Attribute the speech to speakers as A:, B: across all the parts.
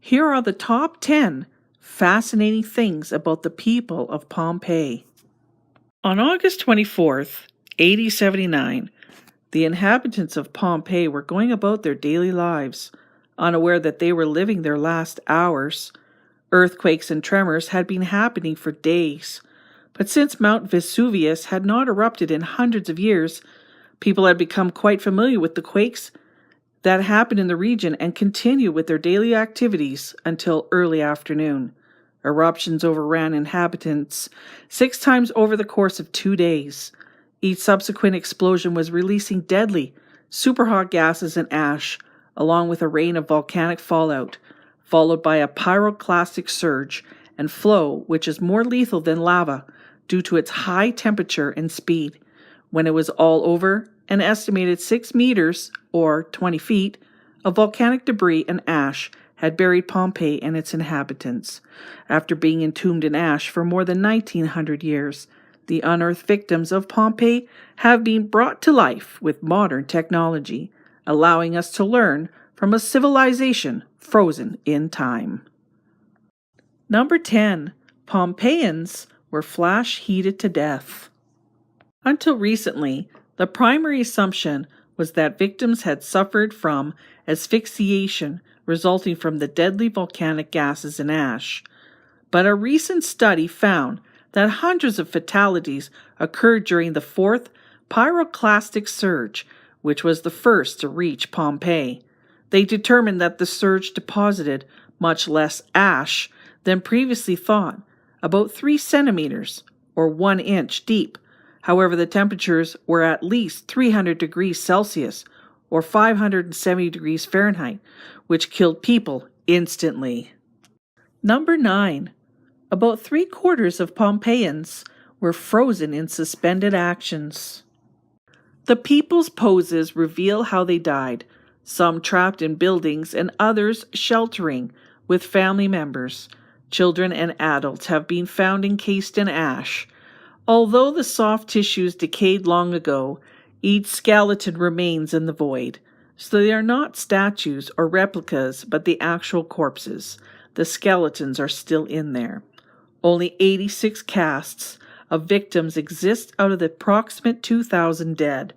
A: Here are the top 10 fascinating things about the people of Pompeii. On August 24th, 8079, the inhabitants of Pompeii were going about their daily lives, unaware that they were living their last hours. Earthquakes and tremors had been happening for days, but since Mount Vesuvius had not erupted in hundreds of years, people had become quite familiar with the quakes that happened in the region and continued with their daily activities until early afternoon. Eruptions overran inhabitants 6 times over the course of 2 days. Each subsequent explosion was releasing deadly, superhot gases and ash, along with a rain of volcanic fallout, followed by a pyroclastic surge and flow which is more lethal than lava due to its high temperature and speed. When it was all over, an estimated 6 meters, or 20 feet, of volcanic debris and ash had buried Pompeii and its inhabitants. After being entombed in ash for more than 1900 years, the unearthed victims of Pompeii have been brought to life with modern technology, allowing us to learn from a civilization frozen in time. Number 10. Pompeians were flash heated to death. Until recently, the primary assumption was that victims had suffered from asphyxiation resulting from the deadly volcanic gases and ash. But a recent study found that hundreds of fatalities occurred during the fourth pyroclastic surge, which was the first to reach Pompeii. They determined that the surge deposited much less ash than previously thought, about 3 centimeters or 1 inch deep. However, the temperatures were at least 300 degrees Celsius or 570 degrees Fahrenheit, which killed people instantly. Number 9. About 3/4 of Pompeians were frozen in suspended actions. The people's poses reveal how they died, some trapped in buildings and others sheltering with family members. Children and adults have been found encased in ash. Although the soft tissues decayed long ago, each skeleton remains in the void. So they are not statues or replicas, but the actual corpses. The skeletons are still in there. Only 86 casts of victims exist out of the approximate 2,000 dead.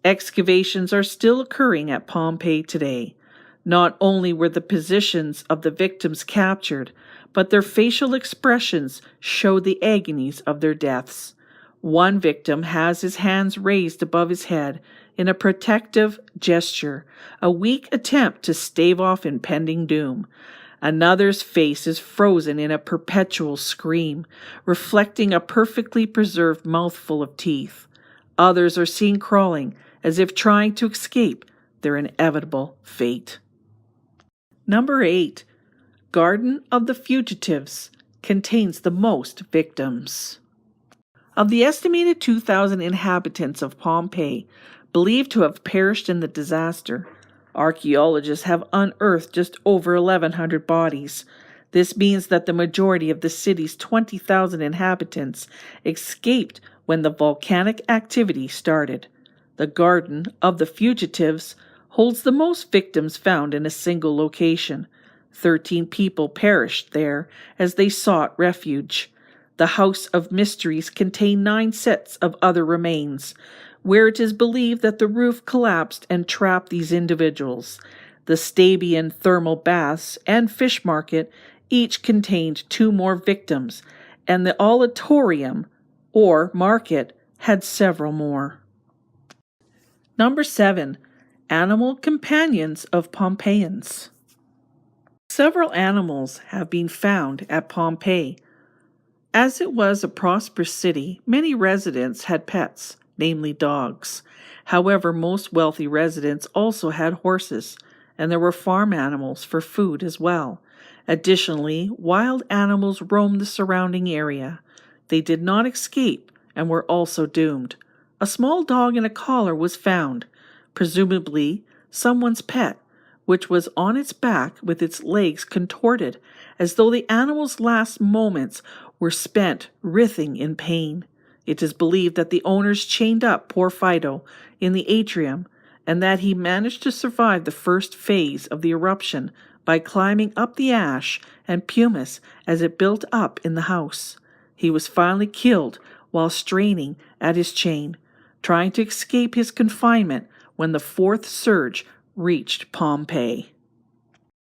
A: Excavations are still occurring at Pompeii today. Not only were the positions of the victims captured, but their facial expressions show the agonies of their deaths. One victim has his hands raised above his head in a protective gesture, a weak attempt to stave off impending doom. Another's face is frozen in a perpetual scream, reflecting a perfectly preserved mouthful of teeth. Others are seen crawling as if trying to escape their inevitable fate. Number 8. Garden of the Fugitives contains the most victims. Of the estimated 2,000 inhabitants of Pompeii believed to have perished in the disaster, archaeologists have unearthed just over 1,100 bodies. This means that the majority of the city's 20,000 inhabitants escaped when the volcanic activity started. The Garden of the Fugitives holds the most victims found in a single location. 13 people perished there as they sought refuge. The House of Mysteries contained 9 sets of other remains, where it is believed that the roof collapsed and trapped these individuals. The Stabian thermal baths and fish market each contained 2 more victims, and the Olatorium, or market, had several more. Number 7. Animal companions of Pompeians. Several animals have been found at Pompeii. As it was a prosperous city, many residents had pets, namely dogs. However, most wealthy residents also had horses, and there were farm animals for food as well. Additionally, wild animals roamed the surrounding area. They did not escape and were also doomed. A small dog in a collar was found, presumably someone's pet, which was on its back with its legs contorted, as though the animal's last moments were spent writhing in pain. It is believed that the owners chained up poor Fido in the atrium, and that he managed to survive the first phase of the eruption by climbing up the ash and pumice as it built up in the house. He was finally killed while straining at his chain, trying to escape his confinement when the fourth surge reached Pompeii.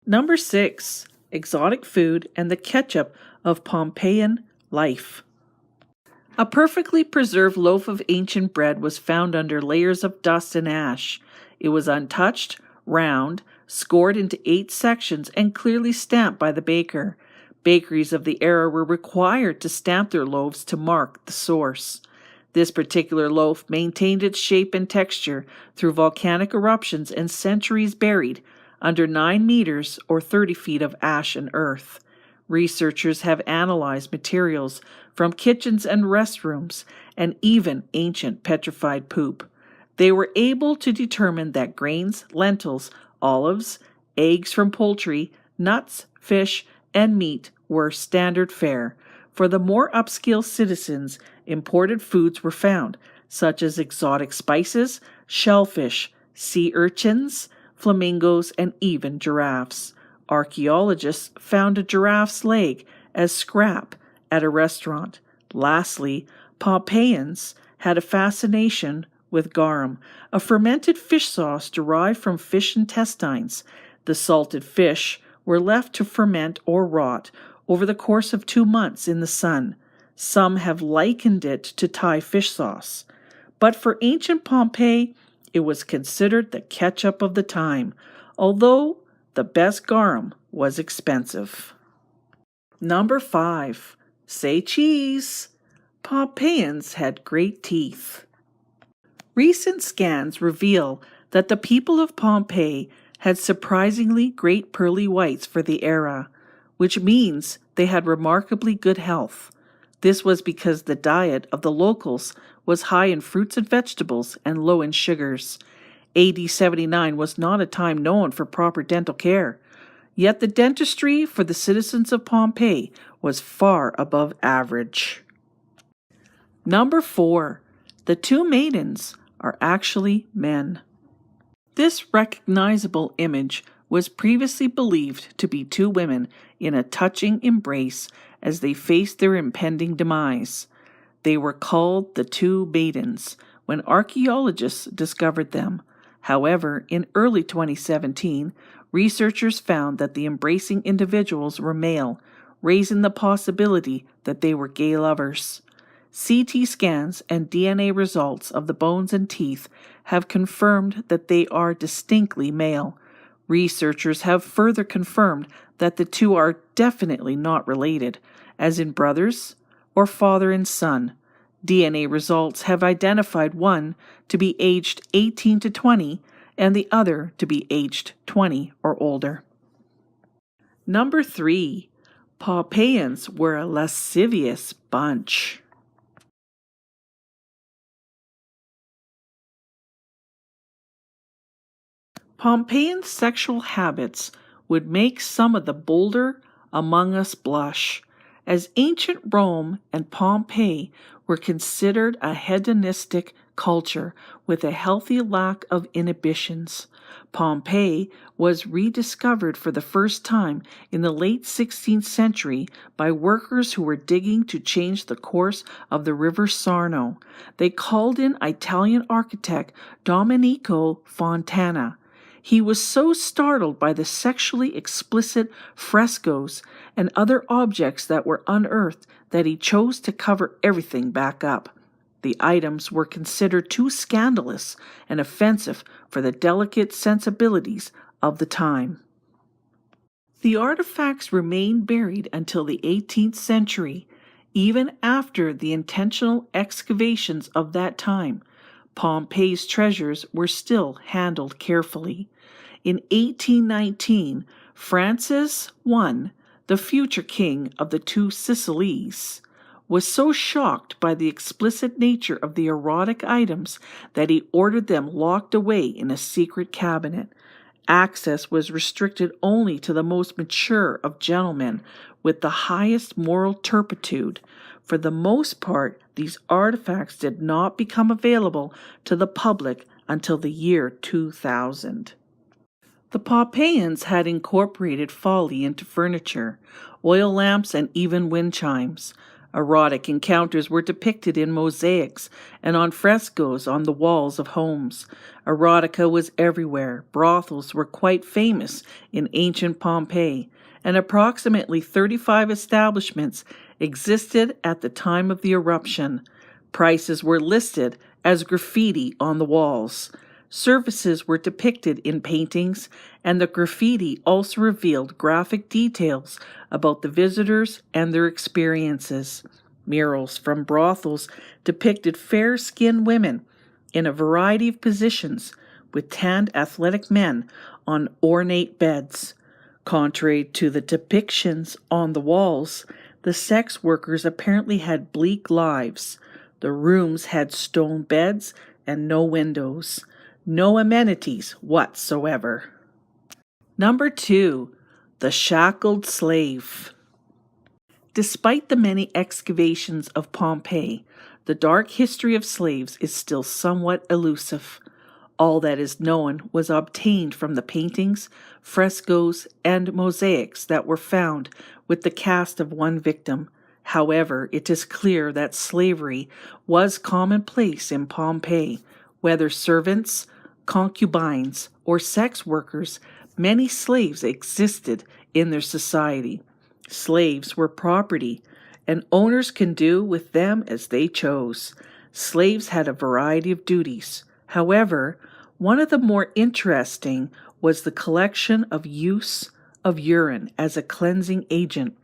A: Number 6. Exotic food and the ketchup of Pompeian life. A perfectly preserved loaf of ancient bread was found under layers of dust and ash. It was untouched, round, scored into 8 sections, and clearly stamped by the baker. Bakeries of the era were required to stamp their loaves to mark the source. This particular loaf maintained its shape and texture through volcanic eruptions and centuries buried under 9 meters or 30 feet of ash and earth. Researchers have analyzed materials from kitchens and restrooms and even ancient petrified poop. They were able to determine that grains, lentils, olives, eggs from poultry, nuts, fish, and meat were standard fare. For the more upscale citizens, imported foods were found, such as exotic spices, shellfish, sea urchins, flamingos, and even giraffes. Archaeologists found a giraffe's leg as scrap at a restaurant. Lastly, Pompeians had a fascination with garum, a fermented fish sauce derived from fish intestines. The salted fish were left to ferment or rot over the course of 2 months in the sun. Some have likened it to Thai fish sauce. But for ancient Pompeii, it was considered the ketchup of the time, although the best garum was expensive. Number 5. Say cheese. Pompeians had great teeth. Recent scans reveal that the people of Pompeii had surprisingly great pearly whites for the era, which means they had remarkably good health. This was because the diet of the locals was high in fruits and vegetables and low in sugars. AD 79 was not a time known for proper dental care, yet the dentistry for the citizens of Pompeii was far above average. Number 4. The 2 maidens are actually men. This recognizable image was previously believed to be 2 women in a touching embrace as they faced their impending demise. They were called the 2 maidens when archaeologists discovered them. However, in early 2017, researchers found that the embracing individuals were male, raising the possibility that they were gay lovers. CT scans and DNA results of the bones and teeth have confirmed that they are distinctly male. Researchers have further confirmed that the 2 are definitely not related, as in brothers or father and son. DNA results have identified one to be aged 18 to 20 and the other to be aged 20 or older. Number 3. Pompeians were a lascivious bunch. Pompeian sexual habits would make some of the bolder among us blush, as ancient Rome and Pompeii were considered a hedonistic culture with a healthy lack of inhibitions. Pompeii was rediscovered for the first time in the late 16th century by workers who were digging to change the course of the river Sarno. They called in Italian architect Domenico Fontana. He was so startled by the sexually explicit frescoes and other objects that were unearthed that he chose to cover everything back up. The items were considered too scandalous and offensive for the delicate sensibilities of the time. The artifacts remained buried until the 18th century, even after the intentional excavations of that time. Pompeii's treasures were still handled carefully. In 1819, Francis I, the future king of the 2 Sicilies, was so shocked by the explicit nature of the erotic items that he ordered them locked away in a secret cabinet. Access was restricted only to the most mature of gentlemen with the highest moral turpitude. For the most part, these artifacts did not become available to the public until the year 2000. The Pompeians had incorporated folly into furniture, oil lamps, and even wind chimes. Erotic encounters were depicted in mosaics and on frescoes on the walls of homes. Erotica was everywhere. Brothels were quite famous in ancient Pompeii, and approximately 35 establishments existed at the time of the eruption. Prices were listed as graffiti on the walls. Services were depicted in paintings, and the graffiti also revealed graphic details about the visitors and their experiences. Murals from brothels depicted fair-skinned women in a variety of positions, with tanned athletic men on ornate beds. Contrary to the depictions on the walls, the sex workers apparently had bleak lives. The rooms had stone beds and no windows. No amenities whatsoever. Number 2. The Shackled Slave. Despite the many excavations of Pompeii, the dark history of slaves is still somewhat elusive. All that is known was obtained from the paintings, frescoes, and mosaics that were found with the cast of one victim. However, it is clear that slavery was commonplace in Pompeii. Whether servants, concubines, or sex workers, many slaves existed in their society. Slaves were property, and owners can do with them as they chose. Slaves had a variety of duties. However, one of the more interesting was the collection of use of urine as a cleansing agent.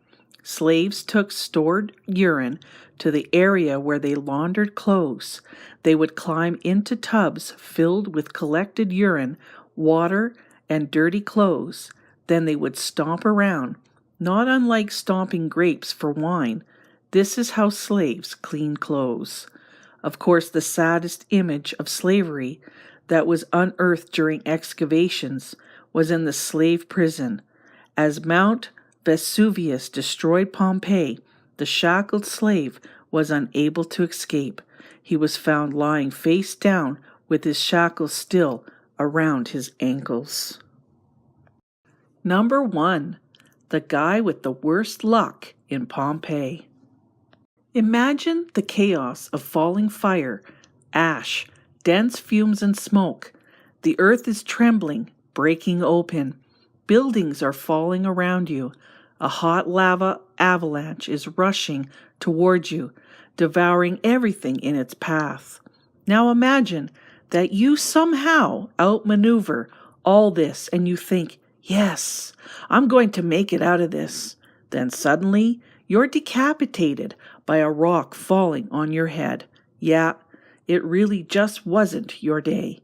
A: Slaves took stored urine to the area where they laundered clothes. They would climb into tubs filled with collected urine, water, and dirty clothes. Then they would stomp around, not unlike stomping grapes for wine. This is how slaves cleaned clothes. Of course, the saddest image of slavery that was unearthed during excavations was in the slave prison. As Mount Vesuvius destroyed Pompeii, the shackled slave was unable to escape. He was found lying face down with his shackles still around his ankles. Number 1. The guy with the worst luck in Pompeii. Imagine the chaos of falling fire, ash, dense fumes and smoke. The earth is trembling, breaking open. Buildings are falling around you. A hot lava avalanche is rushing toward you, devouring everything in its path. Now imagine that you somehow outmaneuver all this and you think, yes, I'm going to make it out of this. Then suddenly, you're decapitated by a rock falling on your head. Yeah, it really just wasn't your day.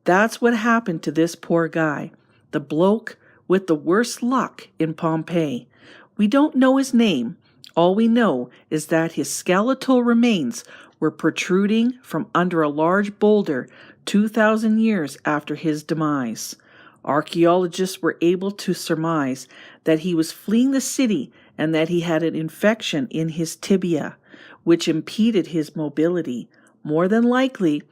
A: That's what happened to this poor guy, the bloke with the worst luck in Pompeii. We don't know his name. All we know is that his skeletal remains were protruding from under a large boulder 2,000 years after his demise. Archaeologists were able to surmise that he was fleeing the city and that he had an infection in his tibia, which impeded his mobility. More than likely,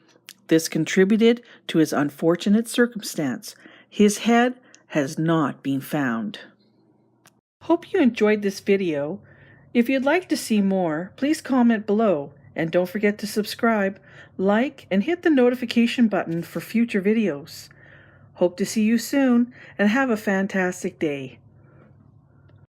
A: this contributed to his unfortunate circumstance. His head has not been found. Hope you enjoyed this video. If you'd like to see more, please comment below, and don't forget to subscribe, like, and hit the notification button for future videos. Hope to see you soon, and have a fantastic day.